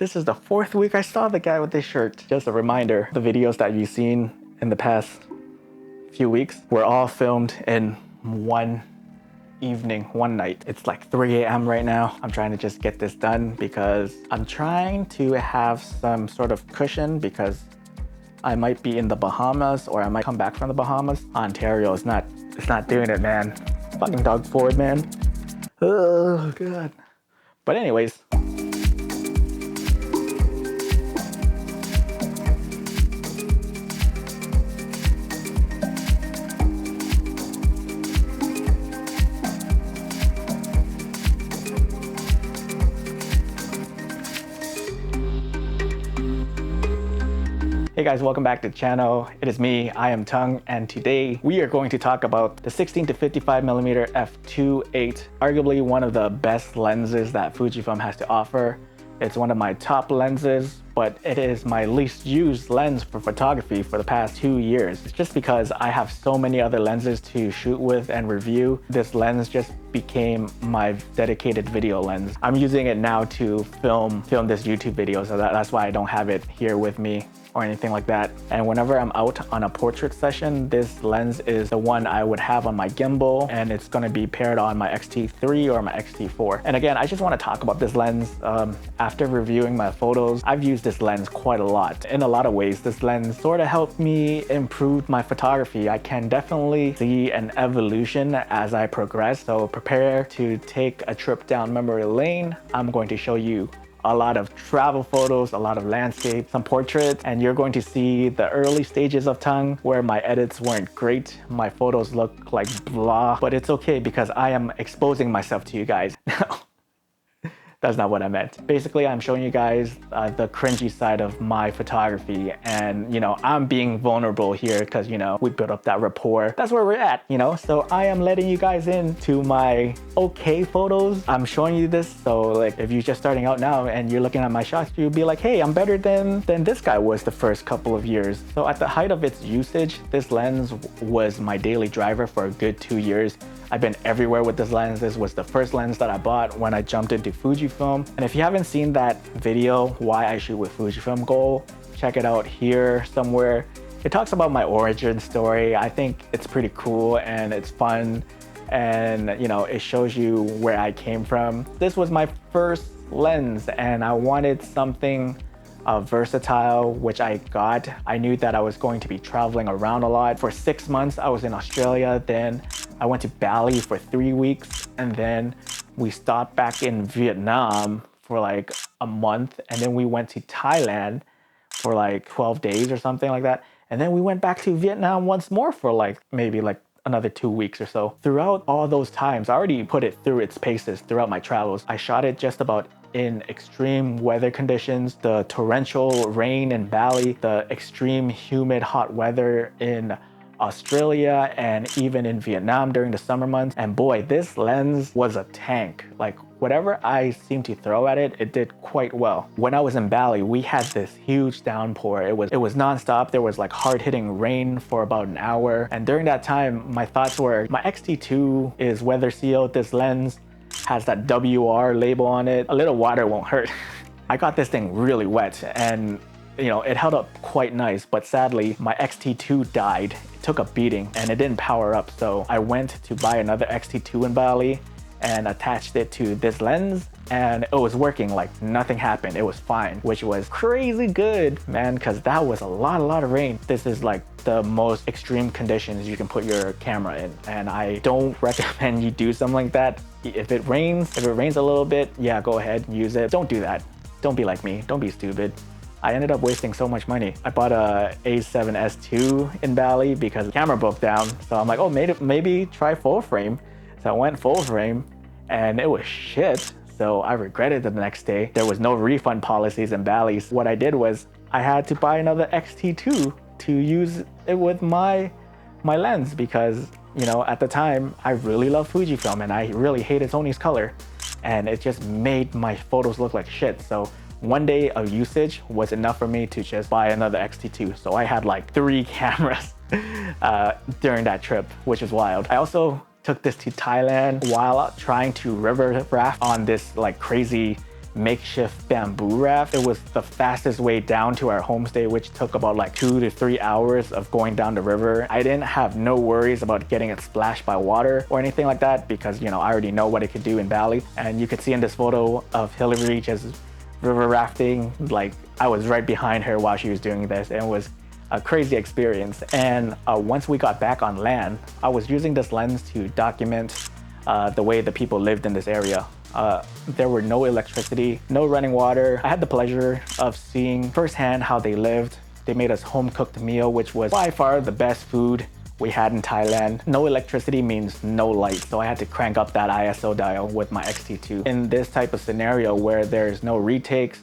This is the 4th week I saw the guy with this shirt. Just a reminder, the videos that you've seen in the past few weeks were all filmed in one evening, one night. It's like 3 a.m. right now. I'm trying to just get this done because I'm trying to have some sort of cushion because I might be in the Bahamas or I might come back from the Bahamas. Ontario is not doing it, man. Fucking dog Ford, man. Oh, God. But anyways, hey guys, welcome back to the channel. It is me, Iamtongue, and today we are going to talk about the 16 to 55mm f2.8, arguably one of the best lenses that Fujifilm has to offer. It's one of my top lenses, but it is my least used lens for photography for the past 2 years. It's just because I have so many other lenses to shoot with and review. This lens just became my dedicated video lens. I'm using it now to film this YouTube video, so that's why I don't have it here with me or anything like that. And whenever I'm out on a portrait session, this lens is the one I would have on my gimbal, and it's going to be paired on my X-T3 or my X-T4. And again, I just want to talk about this lens. After reviewing my photos, I've used this lens quite a lot. In a lot of ways, this lens sort of helped me improve my photography. I can definitely see an evolution as I progress, so prepare to take a trip down memory lane. I'm going to show you a lot of travel photos, a lot of landscape, some portraits, and you're going to see the early stages of Tongue where my edits weren't great. My photos look like blah, but it's okay because I am exposing myself to you guys. That's not what I meant. Basically, I'm showing you guys the cringy side of my photography, and I'm being vulnerable here because we built up that rapport. That's where we're at, so I am letting you guys into my okay photos. I'm showing you this, so like if you're just starting out now and you're looking at my shots, you'll be like, hey, I'm better than this guy was the first couple of years. So at the height of its usage, this lens was my daily driver for a good 2 years. I've been everywhere with this lens. This was the first lens that I bought when I jumped into Fujifilm. And if you haven't seen that video, Why I Shoot with Fujifilm Goal, check it out here somewhere. It talks about my origin story. I think it's pretty cool and it's fun. And it shows you where I came from. This was my first lens and I wanted something versatile, which I got. I knew that I was going to be traveling around a lot. For 6 months, I was in Australia. Then I went to Bali for 3 weeks. And then we stopped back in Vietnam for like a month. And then we went to Thailand for like 12 days or something like that. And then we went back to Vietnam once more for maybe another 2 weeks or so. Throughout all those times, I already put it through its paces throughout my travels. I shot it just about in extreme weather conditions, the torrential rain in Bali, the extreme humid hot weather in Australia, and even in Vietnam during the summer months. And boy, this lens was a tank. Like whatever I seemed to throw at it, it did quite well. When I was in Bali, we had this huge downpour. It was nonstop. There was like hard-hitting rain for about an hour. And during that time, my thoughts were, my X-T2 is weather sealed. This lens has that WR label on it. A little water won't hurt. I got this thing really wet and it held up quite nice, but sadly my X-T2 died. It took a beating and it didn't power up. So I went to buy another X-T2 in Bali and attached it to this lens and it was working, like nothing happened. It was fine, which was crazy good, man, because that was a lot of rain. This is like the most extreme conditions you can put your camera in, and I don't recommend you do something like that. If it rains a little bit, yeah, go ahead and use it. Don't do that. Don't be like me. Don't be stupid. I ended up wasting so much money. I bought a A7S II in Bali because the camera broke down. So I'm like, oh, maybe try full frame. So I went full frame and it was shit. So I regretted it the next day. There was no refund policies in Bali. So what I did was I had to buy another X-T2 to use it with my lens because, at the time I really loved Fujifilm and I really hated Sony's color. And it just made my photos look like shit. So one day of usage was enough for me to just buy another X-T2. So I had like 3 cameras during that trip, which is wild. I also took this to Thailand while trying to river raft on this like crazy makeshift bamboo raft. It was the fastest way down to our homestay, which took about like 2 to 3 hours of going down the river. I didn't have no worries about getting it splashed by water or anything like that because, you know, I already know what it could do in Bali. And you could see in this photo of Hillary just river rafting, like I was right behind her while she was doing this, and it was a crazy experience. And once we got back on land, I was using this lens to document the way the people lived in this area. There were no electricity, no running water. I had the pleasure of seeing firsthand how they lived. They made us home-cooked meal, which was by far the best food we had in Thailand. No electricity means no light, so I had to crank up that ISO dial with my X-T2. In this type of scenario where there's no retakes,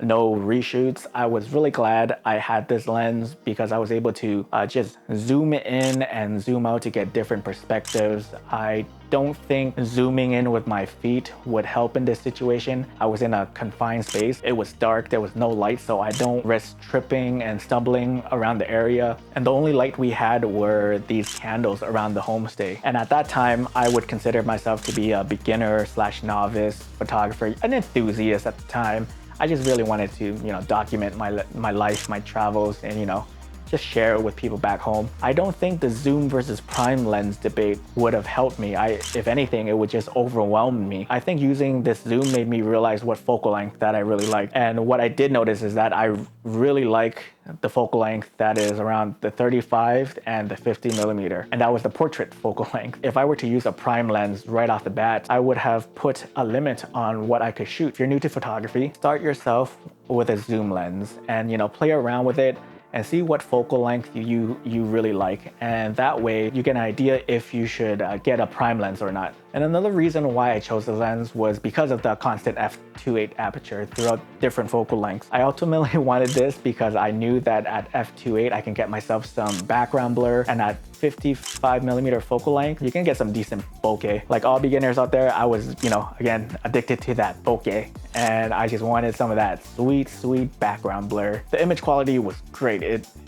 no reshoots, I was really glad I had this lens because I was able to just zoom in and zoom out to get different perspectives. I don't think zooming in with my feet would help in this situation. I was in a confined space. It was dark, there was no light, so I don't risk tripping and stumbling around the area. And the only light we had were these candles around the homestay. And at that time, I would consider myself to be a beginner / novice photographer, an enthusiast at the time. I just really wanted to, you know, document my life, my travels, and, you know, just share it with people back home. I don't think the zoom versus prime lens debate would have helped me. If anything, it would just overwhelm me. I think using this zoom made me realize what focal length that I really like. And what I did notice is that I really like the focal length that is around the 35 and the 50mm. And that was the portrait focal length. If I were to use a prime lens right off the bat, I would have put a limit on what I could shoot. If you're new to photography, start yourself with a zoom lens and, you know, play around with it and see what focal length you really like. And that way you get an idea if you should get a prime lens or not. And another reason why I chose the lens was because of the constant f2.8 aperture throughout different focal lengths. I ultimately wanted this because I knew that at f2.8 I can get myself some background blur, and at 55mm focal length you can get some decent bokeh. Like all beginners out there, I was, you know, again, addicted to that bokeh, and I just wanted some of that sweet background blur. The image quality was great.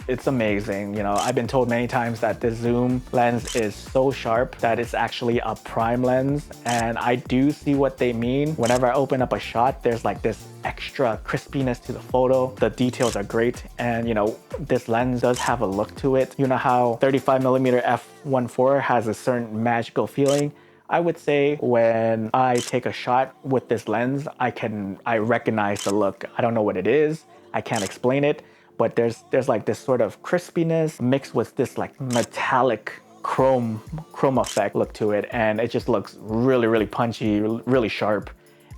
It's amazing. You know, I've been told many times that this zoom lens is so sharp that it's actually a prime lens, and I do see what they mean. Whenever I open up a shot, there's like this extra crispiness to the photo. The details are great, and you know, this lens does have a look to it. You know how 35mm f1.4 has a certain magical feeling? I would say when I take a shot with this lens, I recognize the look. I don't know what it is. I can't explain it, but there's like this sort of crispiness mixed with this like metallic chrome effect look to it, and it just looks really punchy, really sharp.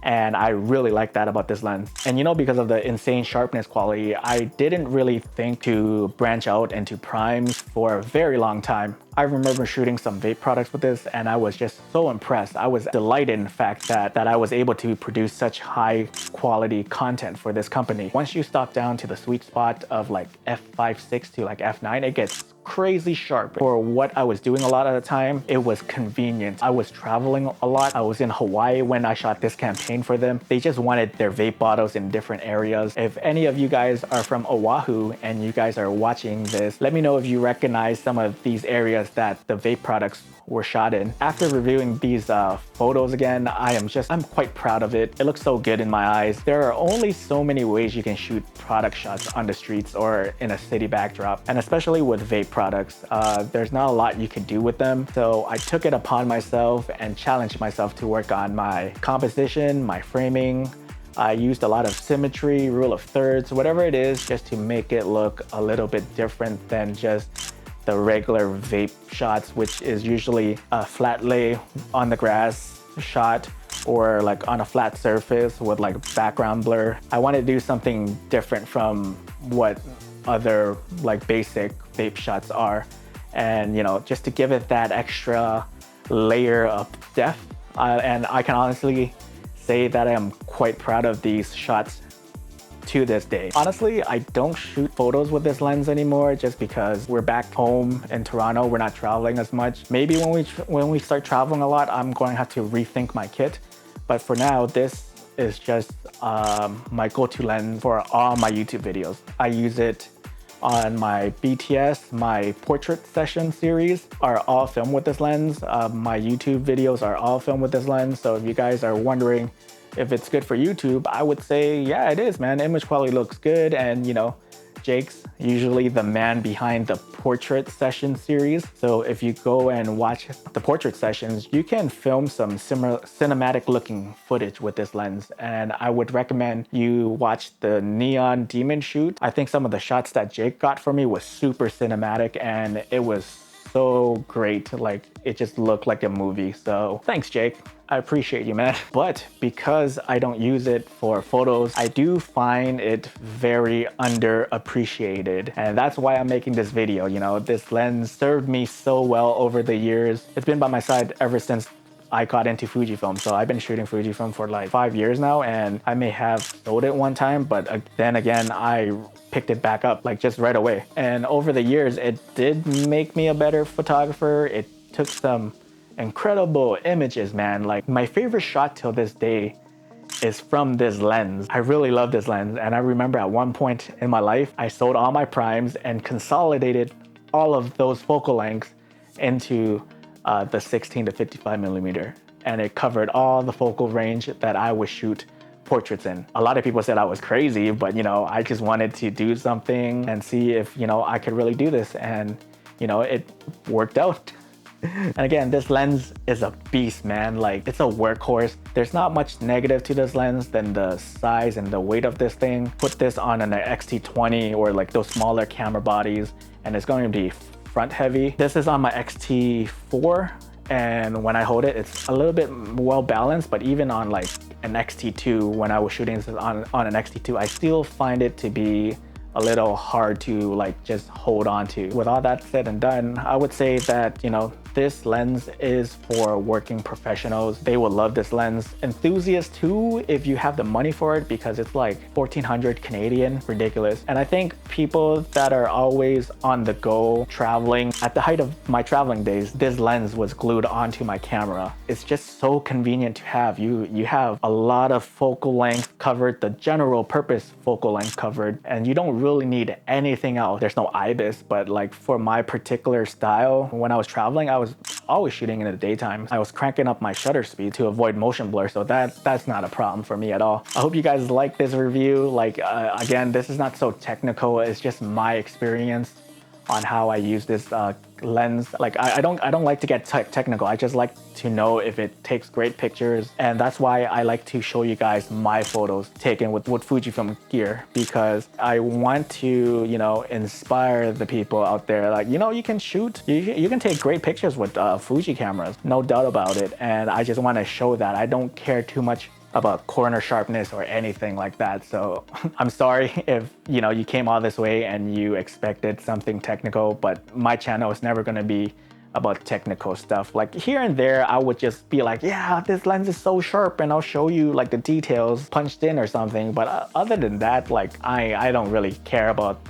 And I really like that about this lens. And you know, because of the insane sharpness quality, I didn't really think to branch out into primes for a very long time. I remember shooting some vape products with this, and I was just so impressed. I was delighted, in fact, that I was able to produce such high quality content for this company. Once you stop down to the sweet spot of like f5.6 to like f9, it gets crazy sharp. For what I was doing a lot of the time, it was convenient. I was traveling a lot. I was in Hawaii when I shot this campaign for them. They just wanted their vape bottles in different areas. If any of you guys are from Oahu and you guys are watching this, let me know if you recognize some of these areas that the vape products were shot in. After reviewing these photos again, I'm quite proud of it. It looks so good in my eyes. There are only so many ways you can shoot product shots on the streets or in a city backdrop, and especially with vape products, there's not a lot you can do with them. So I took it upon myself and challenged myself to work on my composition, my framing. I used a lot of symmetry, rule of thirds, whatever it is, just to make it look a little bit different than just the regular vape shots, which is usually a flat lay on the grass shot or like on a flat surface with like background blur. I wanted to do something different from what other like basic vape shots are, and you know, just to give it that extra layer of depth. And I can honestly say that I am quite proud of these shots to this day. Honestly, I don't shoot photos with this lens anymore just because we're back home in Toronto. We're not traveling as much. Maybe when we start traveling a lot, I'm going to have to rethink my kit. But for now, this is just my go-to lens for all my YouTube videos. I use it on my BTS, my portrait session series are all filmed with this lens. My YouTube videos are all filmed with this lens. So if you guys are wondering if it's good for YouTube, I would say, yeah, it is, man. Image quality looks good. And you know, Jake's usually the man behind the portrait session series. So if you go and watch the portrait sessions, you can film some similar cinematic looking footage with this lens. And I would recommend you watch the Neon Demon shoot. I think some of the shots that Jake got for me was super cinematic and it was so great. Like, it just looked like a movie. So thanks, Jake. I appreciate you, man. But because I don't use it for photos, I do find it very underappreciated. And that's why I'm making this video. You know, this lens served me so well over the years. It's been by my side ever since I got into Fujifilm. So I've been shooting Fujifilm for like 5 years now, and I may have sold it one time, but then again, I picked it back up like just right away. And over the years, it did make me a better photographer. It took some incredible images, man. Like, my favorite shot till this day is from this lens. I really love this lens. And I remember at one point in my life, I sold all my primes and consolidated all of those focal lengths into the 16 to 55 millimeter. And it covered all the focal range that I would shoot portraits in. A lot of people said I was crazy, but you know, I just wanted to do something and see if, you know, I could really do this. And, you know, it worked out. And again, this lens is a beast, man. Like, it's a workhorse. There's not much negative to this lens than the size and the weight of this thing. Put this on an X-T20 or like those smaller camera bodies, and it's going to be front heavy. This is on my X-T4, and when I hold it, it's a little bit well balanced, but even on like an X-T2, when I was shooting this on an X-T2, I still find it to be a little hard to like just hold on to. With all that said and done, I would say that, you know, this lens is for working professionals. They will love this lens. Enthusiasts too, if you have the money for it, because it's like 1,400 Canadian, ridiculous. And I think people that are always on the go traveling, at the height of my traveling days, this lens was glued onto my camera. It's just so convenient to have. You have a lot of focal length covered, the general purpose focal length covered, and you don't really need anything else. There's no IBIS, but like for my particular style, when I was traveling, I was always shooting in the daytime. I was cranking up my shutter speed to avoid motion blur, so that's not a problem for me at all. I hope you guys like this review. Like, again, this is not so technical. It's just my experience on how I use this lens. Like, I don't like to get technical. I just like to know if it takes great pictures, and that's why I like to show you guys my photos taken with Fujifilm gear, because I want to, you know, inspire the people out there. Like, you know, you can shoot, you can take great pictures with Fuji cameras, no doubt about it. And I just want to show that I don't care too much about corner sharpness or anything like that. So I'm sorry if, you know, you came all this way and you expected something technical, but my channel is never going to be about technical stuff. Like, here and there, I would just be like, yeah, this lens is so sharp, and I'll show you like the details punched in or something. But other than that, like, I don't really care about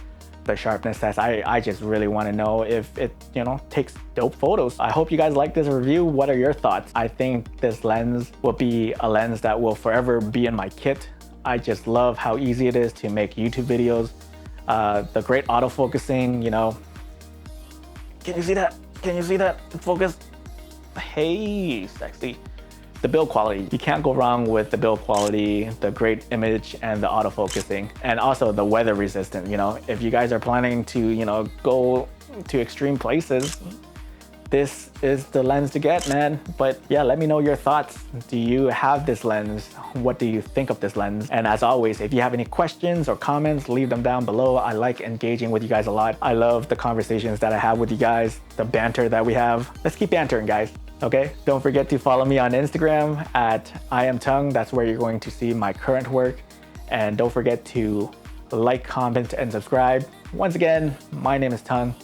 the sharpness test. I just really want to know if it, you know, takes dope photos. I hope you guys like this review. What are your thoughts? I think this lens will be a lens that will forever be in my kit. I just love how easy it is to make YouTube videos. The great autofocusing, you know. Can you see that? Can you see that? Focus. Hey, sexy. The build quality. You can't go wrong with the build quality, the great image, and the autofocusing. And also the weather resistant, you know. If you guys are planning to, you know, go to extreme places, this is the lens to get, man. But yeah, let me know your thoughts. Do you have this lens? What do you think of this lens? And as always, if you have any questions or comments, leave them down below. I like engaging with you guys a lot. I love the conversations that I have with you guys, the banter that we have. Let's keep bantering, guys. Okay, don't forget to follow me on Instagram at Iamtongue. That's where you're going to see my current work. And don't forget to like, comment, and subscribe. Once again, my name is Tongue,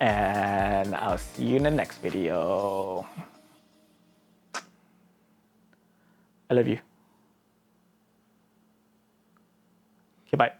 and I'll see you in the next video. I love you. Okay, bye.